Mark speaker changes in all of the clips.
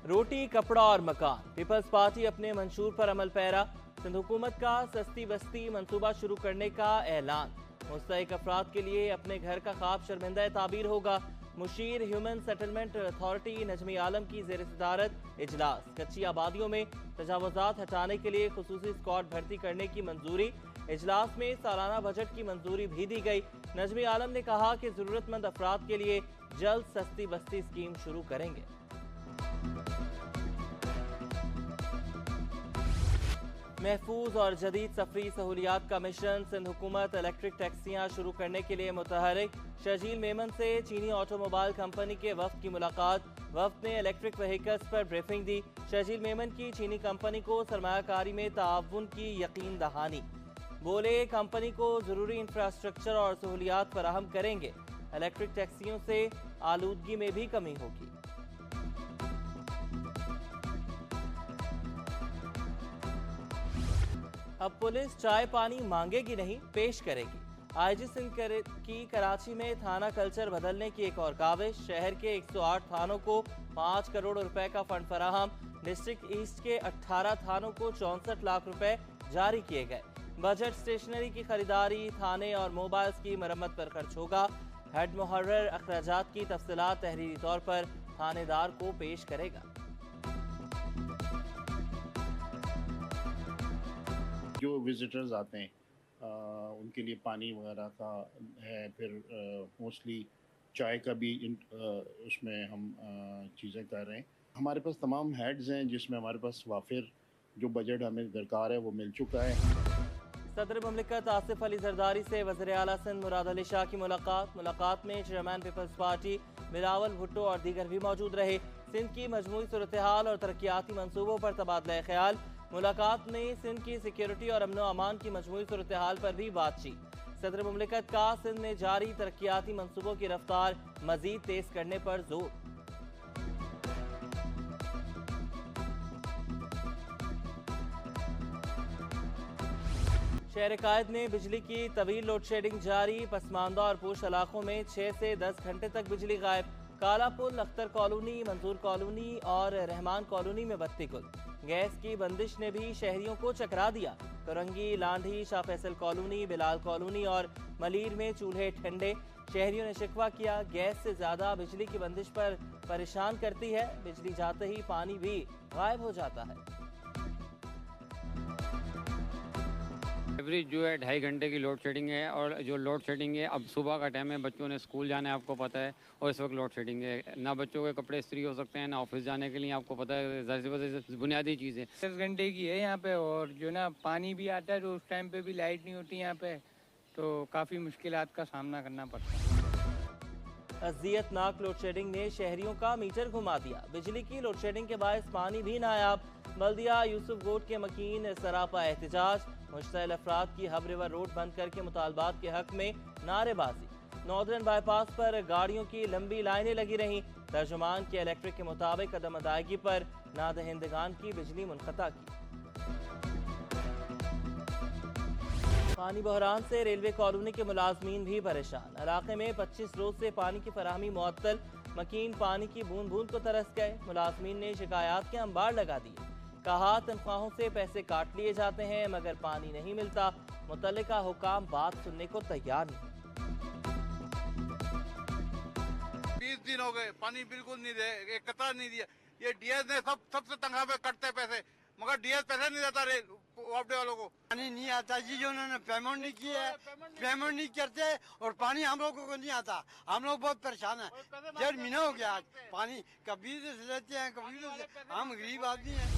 Speaker 1: रोटी, कपड़ा और मकान, पीपल्स पार्टी अपने मंशूर पर अमल पैरा। सिंध हुकूमत का सस्ती बस्ती मंसूबा शुरू करने का ऐलान। मुस्तहिक अफराद के लिए अपने घर का ख्वाब शर्मिंदा ताबीर होगा। मुशीर human settlement authority Najmi Alam की जेर सदारत इजलास। कच्ची आबादियों में तजावुजात हटाने के लिए खुसूसी स्क्वाड भर्ती करने की मंजूरी। इजलास में सालाना बजट की मंजूरी भी दी गई। नजमी आलम ने कहा कि जरूरतमंद अफराद के लिए जल्द सस्ती बस्ती स्कीम शुरू करेंगे। महफूज और जदीद सफरी सहूलियात का मिशन। सिंध हुकूमत इलेक्ट्रिक टैक्सियां शुरू करने के लिए मुतहरिक। शर्जील मेमन से चीनी ऑटोमोबाइल कंपनी के वफ्द की मुलाकात। वफ्द ने इलेक्ट्रिक व्हीकल्स पर ब्रीफिंग दी। शर्जील मेमन की चीनी कंपनी को सरमायाकारी में ताउन की यकीन दहानी। बोले कंपनी को जरूरी इंफ्रास्ट्रक्चर और सहूलियात फराहम करेंगे। इलेक्ट्रिक टैक्सियों से आलूदगी में भी कमी होगी। अब पुलिस चाय पानी मांगेगी नहीं, पेश करेगी। आईजी सिंध की कराची में थाना कल्चर बदलने की एक और काविश। शहर के 108 थानों को 5 करोड़ रुपए का फंड फराहम। डिस्ट्रिक्ट ईस्ट के 18 थानों को 64 लाख रुपए जारी किए गए। बजट स्टेशनरी की खरीदारी, थाने और मोबाइल्स की मरम्मत पर खर्च होगा। हेड मुहर्रर अखराजात की तफसीलात तहरीरी तौर पर थानेदार को पेश करेगा।
Speaker 2: जो विजिटर्स आते हैं उनके लिए पानी वगैरह का है, फिर मोस्टली चाय का भी उसमें हम चीज़ें कर रहे हैं। हमारे पास तमाम हेड्स हैं जिसमें हमारे पास वाफिर जो बजट हमें दरकार है वो मिल चुका है।
Speaker 1: सदर मुमलिकत आसिफ अली जरदारी से वज़ीर आला सिंध मुराद अली शाह की मुलाकात में chairman Peoples Party Bilawal Bhutto और दीगर भी मौजूद रहे। सिंध की मजमूई सूरत हाल और तरक्याती मंसूबों पर तबादला ख्याल। मुलाकात में सिंध की सिक्योरिटी और अमनो अमान की मजमूई सूरत हाल पर भी बातचीत। सदर मुमलिकत का सिंध में जारी तरक्याती मंसूबों की रफ्तार मजीद तेज करने पर जोर। शहर कायद में बिजली की तवील लोड शेडिंग जारी। पसमानदा और पूछ इलाकों में 6 से 10 घंटे तक बिजली गायब। काला पुल, अख्तर कॉलोनी, मंजूर कॉलोनी और रहमान कॉलोनी में बत्ती गुल। गैस की बंदिश ने भी शहरियों को चकरा दिया। करंगी, लांढी, शाह फैसल कॉलोनी, बिलाल कॉलोनी और मलीर में चूल्हे ठंडे। शहरियों ने शिकवा किया, गैस से ज्यादा बिजली की बंदिश पर परेशान करती है। बिजली जाते ही पानी भी गायब हो जाता है।
Speaker 3: एवरेज जो है 2.5 घंटे की लोड शेडिंग है। और जो लोड शेडिंग है, अब सुबह का टाइम है, बच्चों ने स्कूल जाना है, आपको पता है, और इस वक्त लोड शेडिंग है। ना बच्चों के कपड़े इस्त्री हो सकते हैं, ना ऑफिस जाने के लिए, आपको पता है, ज़ाहिर बुनियादी चीज़ें।
Speaker 4: 10 घंटे की है यहाँ पे, और जो ना पानी भी आता है तो उस टाइम पे भी लाइट नहीं होती यहाँ पे, तो काफ़ी मुश्किलात का सामना करना पड़ता है।
Speaker 1: अजियतनाक लोड शेडिंग ने शहरियों का मीटर घुमा दिया। बिजली की लोड शेडिंग के बायस पानी भी नायाब। बल्दिया यूसुफ गोट के मकीन सरापा एहतजाज। मुश्तइल अफराद की हब रिवर रोड बंद करके मुतालबात के हक में नारेबाजी। नॉर्दर्न बाईपास पर गाड़ियों की लंबी लाइनें लगी रहीं। तर्जुमान के इलेक्ट्रिक के मुताबिक अदम अदायगी पर नादहिंदगान की बिजली मुनक़ता की। पानी बहरान से रेलवे कॉलोनी के मुलाजमीन भी परेशान। इलाके में 25 रोज से पानी की फराहमी मुअत्तल। मकीन पानी की बूंद बूंद को तरस गए। मुलाजमीन ने शिकायत के अंबार लगा दिए। कहा तनख्वाहों से पैसे काट लिए जाते हैं मगर पानी नहीं मिलता। मुतल्लिका हुकाम बात सुनने को तैयार नहीं।
Speaker 5: 20 दिन हो गए, पानी बिल्कुल नहीं दे, एक कतरा नहीं दिया। ये डीएस ने सबसे तनख्वाह पे कटते पैसे, मगर डीएस पैसे नहीं देता वापडे वालों को।
Speaker 6: पानी नहीं आता जी, जो उन्होंने पेमेंट नहीं की है, पेमेंट नहीं करते, और पानी हम लोगों को नहीं आता। हम लोग बहुत परेशान हैं। 1.5 महीना हो गया आज, पानी कभी से लेते हैं, कभी हम गरीब आदमी हैं।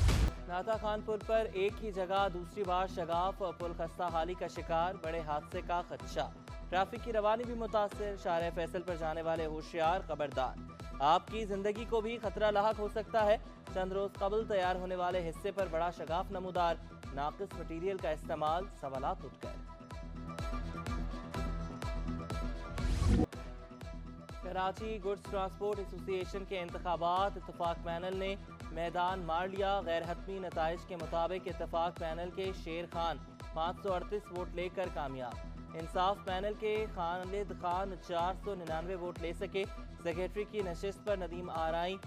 Speaker 1: नाता खान पुल पर एक ही जगह दूसरी बार शगाफ। पुल खस्ता हाली का शिकार, बड़े हादसे का खदशा। ट्रैफिक की रवानी भी मुतासर। शारे फैसल पर जाने वाले होशियार, खबरदार, आपकी जिंदगी को भी खतरा लाहक हो सकता है। चंद रोज कबल तैयार होने वाले हिस्से पर बड़ा शगाफ नमूदार। नाकिस मटीरियल का इस्तेमाल, सवालात उठ गए। कराची गुड्स ट्रांसपोर्ट एसोसिएशन के इंतखाबात। इत्तफाक पैनल ने मैदान मार लिया। गैर हतमी नताइज के मुताबिक इत्तफाक पैनल के शेर खान 538 वोट लेकर कामयाब। इंसाफ पैनल के खालिद खान 499 वोट ले सके। सेक्रेटरी की नशिस्त पर नदीम आराई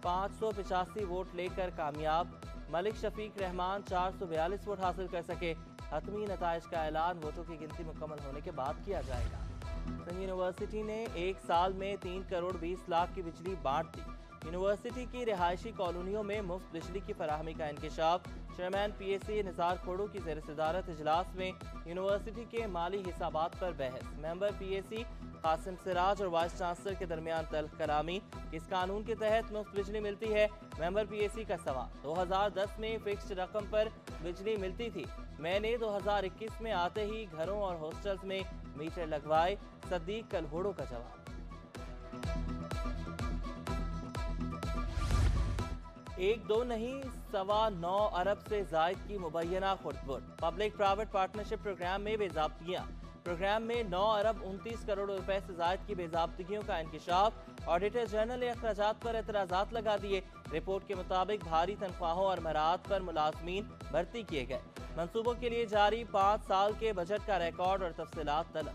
Speaker 1: 585 वोट लेकर कामयाब। मलिक शफीक रहमान 442 वोट हासिल कर सके। हतमी नताइज का ऐलान वोटों की गिनती मुकम्मल होने के बाद किया जाएगा। सिंध यूनिवर्सिटी ने एक साल में 3 करोड़ 20 लाख की बिजली बांट दी। यूनिवर्सिटी की रिहायशी कॉलोनियों में मुफ्त बिजली की फराहमी का इंकशाफ। चेयरमैन PAC निसार खोड़ू की ज़ेर सदारत इजलास में यूनिवर्सिटी के माली हिसाबात पर बहस। मेंबर PAC कासिम सिराज और वाइस चांसलर के दरमियान तल्ख कलामी। इस कानून के तहत मुफ्त बिजली मिलती है। मेंबर PAC का सवाल, 2010 में फिक्स्ड रकम पर बिजली मिलती थी, मैंने 2021 में आते ही घरों और हॉस्टल्स में मीटर लगवाए। सदीक कलहोड़ो का जवाब। एक दो नहीं 9.25 अरब से जायद की मुबैना खुर्दबुर्द। पब्लिक प्राइवेट पार्टनरशिप प्रोग्राम में बेजाब्तियां। प्रोग्राम में 9 अरब 29 करोड़ रुपए से जायद की बेजाब्तियों का इंकशाफ। ऑडिटर जनरल ने अखराजात पर एतराजात लगा दिए। रिपोर्ट के मुताबिक भारी तनख्वाहों और मराहत पर मुलाजमीन भर्ती किए गए। मंसूबों के लिए जारी 5 साल के बजट का रिकॉर्ड और तफसीलात तलब।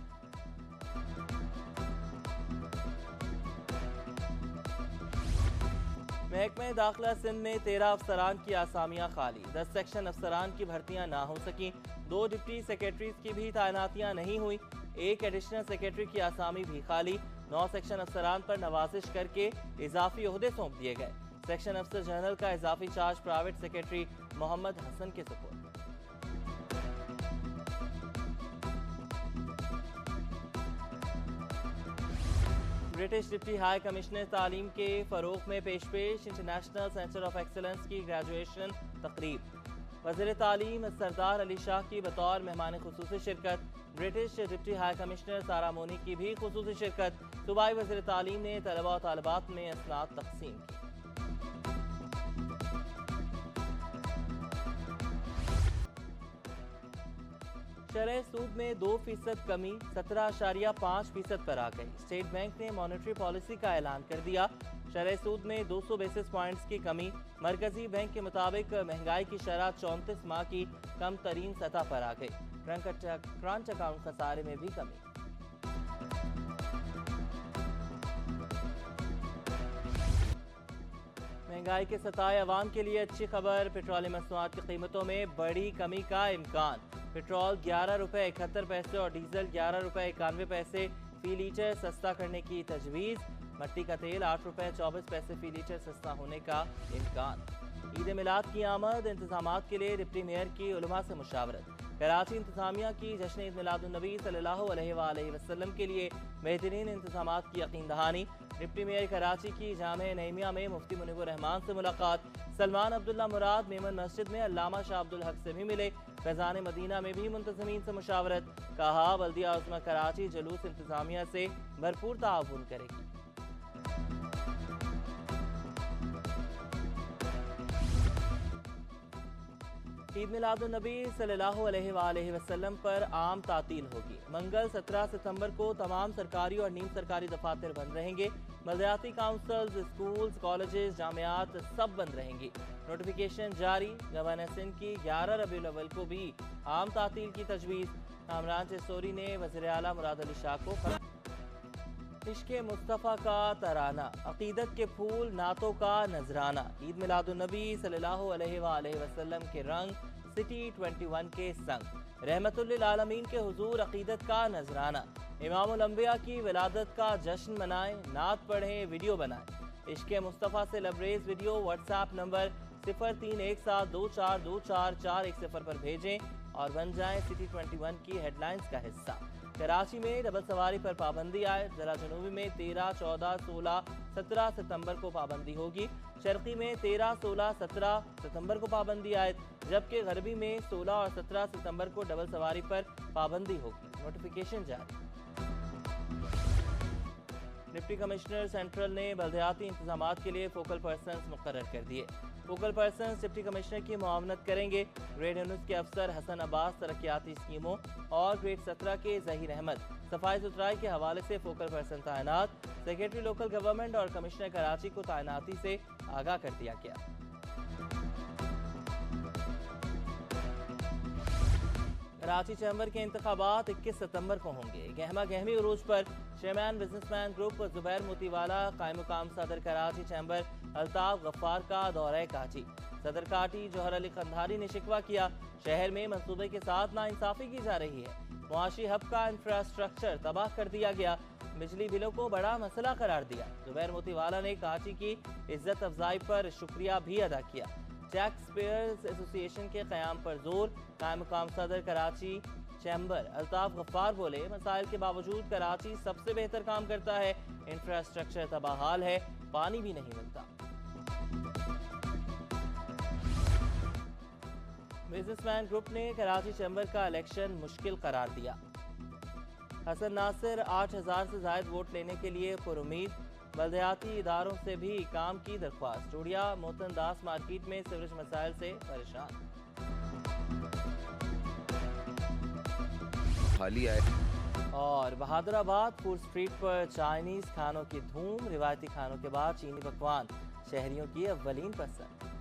Speaker 1: महकमे दाखिला सिंध में 13 अफसरान की आसामियां खाली। 10 सेक्शन अफसरान की भर्तियां ना हो सकी। 2 डिप्टी सेक्रेटरीज की भी तैनातियां नहीं हुई। 1 एडिशनल सेक्रेटरी की आसामी भी खाली। 9 सेक्शन अफसरान पर नवाजिश करके इजाफी ओहदे सौंप दिए गए। सेक्शन अफसर जनरल का इजाफी charge private secretary Mohammad Hasan के सुपुर्द। ब्रिटिश डिप्टी हाई कमिश्नर तालीम के फरोग में पेश इंटरनेशनल सेंटर ऑफ एक्सलेंस की ग्रेजुएशन तकरीब। वज़ीर तालीम सरदार अली शाह की बतौर मेहमान खुसूसी शिरकत। ब्रिटिश डिप्टी हाई कमिश्नर सारा मोनी की भी खुसूसी शिरकत। सूबाई वज़ीर तालीम ने तलबा और तालिबात में असनाद तकसीम की। शरह सूद में 2% कमी 17.5% पर आ गई। स्टेट बैंक ने मॉनेटरी पॉलिसी का ऐलान कर दिया। शरह सूद में 200 बेसिस पॉइंट्स की कमी। मरकजी बैंक के मुताबिक महंगाई की शरह 34 माह की कम तरीन सतह पर आ गई। क्रंच अकाउंट खसारे में भी कमी। महंगाई के सताए अवाम के लिए अच्छी खबर। पेट्रोलियम मसनूआत की कीमतों में बड़ी कमी का इम्कान। पेट्रोल 11 रुपए 71 पैसे और डीजल 11 रुपए 91 पैसे फी लीटर सस्ता करने की तजवीज़। मट्टी का तेल 8 रुपए 24 पैसे फी लीटर सस्ता होने का इम्कान। ईद मिलाद की आमद। इंतजामात के लिए डिप्टी मेयर की उलमा से मुशावरत। कराची इंतजामिया की जश्न ईद मिलादुन्नबी सल्लल्लाहु अलैहि वसल्लम के लिए बेहतरीन इंतजामात की यकीन दहानी। डिप्टी मेयर कराची की जामे नईमिया में मुफ्ती मुनीबुर रहमान से मुलाकात। सलमान अब्दुल्ला मुराद मेमन मस्जिद में अल्लामा शाह अब्दुल हक से भी मिले। फैजान मदीना में भी मुंतज़मीन से मुशावरत। कहा बल्दिया उस्मा कराची जुलूस इंतजामिया से भरपूर ताउन करेगी। ईद मिलादुन्नबी सल्लल्लाहु अलैहि वसल्लम पर आम तातील होगी। मंगल 17 सितंबर को तमाम सरकारी और नीम सरकारी दफातर बंद रहेंगे। बलदियाती काउंसिल्स, स्कूल्स, कॉलेजेस, जामियात सब बंद रहेंगी। नोटिफिकेशन जारी। गवर्नर सिंध की 11 रबीउल अव्वल को भी आम तातील की तजवीज़। कामरान चिश्तोरी ने वज़ीर आला मुराद अली शाह को इश्क़े मुस्तफ़ा का तराना, अक़ीदत के फूल, नातों का नजराना। ईद मिलादुन्नबी सल्लल्लाहु अलैहि वसल्लम के रंग सिटी 21 के संग। रहमतुल्लिल आलमीन के हुजूर अक़ीदत का नजराना। इमामुल अंबिया की विलादत का जश्न मनाएं, नात पढ़ें, वीडियो बनाएं। इश्क़े मुस्तफ़ा से लबरेज वीडियो व्हाट्सएप नंबर 0317242441 पर भेजें और बन जाएं सिटी 21 की हेडलाइंस का हिस्सा। कराची में डबल सवारी पर पाबंदी आए। जिला जनूबी में 13, 14, 16, 17 सितंबर को पाबंदी होगी। शर्की में 13, 16, 17 सितंबर को पाबंदी आए, जबकि गरबी में 16 और 17 सितंबर को डबल सवारी पर पाबंदी होगी। नोटिफिकेशन जारी। डिप्टी कमिश्नर सेंट्रल ने बल्दियाती इंतजामात के लिए फोकल पर्सन्स मुकर्रर कर दिए। फोकल पर्सन्स डिप्टी कमिश्नर की मुआवनत करेंगे। ग्रेड 19 के अफसर हसन अब्बास तरक्याती स्कीमों और ग्रेड 17 के जहीर अहमद सफाई सुथराई के हवाले से फोकल पर्सन तैनात। सेक्रेटरी लोकल गवर्नमेंट और कमिश्नर कराची को तैनाती से आगाह कर दिया गया। कराची चैम्बर के इंतखाबात 21 सितंबर को होंगे। गहमा गहमी उरूज पर chairman businessman group Zubair Motiwala कायम मुकाम सदर कराची चैम्बर अल्ताफ गफ्फार का दौरा काटी। सदर काटी जौहर अली कंधारी ने शिकवा किया, शहर में मंसूबे के साथ नाइंसाफी की जा रही है। मुआशी हब का इंफ्रास्ट्रक्चर तबाह कर दिया गया, बिजली बिलों को बड़ा मसला करार दिया। जुबैर मोतीवाला ने काची की इज्जत अफजाई पर शुक्रिया भी अदा किया। टैक्स पेयर्स एसोसिएशन के क़याम पर जोर, कायम मुकाम सदर कराची चैम्बर अल्ताफ गफ्फार बोले, मसाइल के बावजूद कराची सबसे बेहतर काम करता है। इंफ्रास्ट्रक्चर तबाहाल है, पानी भी नहीं मिलता। बिजनेसमैन ग्रुप ने कराची चैम्बर का इलेक्शन मुश्किल करार दिया। हसन नासिर 8000 से ज्यादा वोट लेने के लिए पुरुमीद, बल्दियाती इदारों से भी काम की दरख्वास्त। टूडिया मोहतन दास मार्केट में सीवरेज मसाइल से परेशान।
Speaker 7: खाली आए
Speaker 1: और बहादुराबाद फूड स्ट्रीट पर चाइनीज खानों की धूम, रिवायती खानों के बाद चीनी पकवान शहरियों की अव्वलीन पसंद।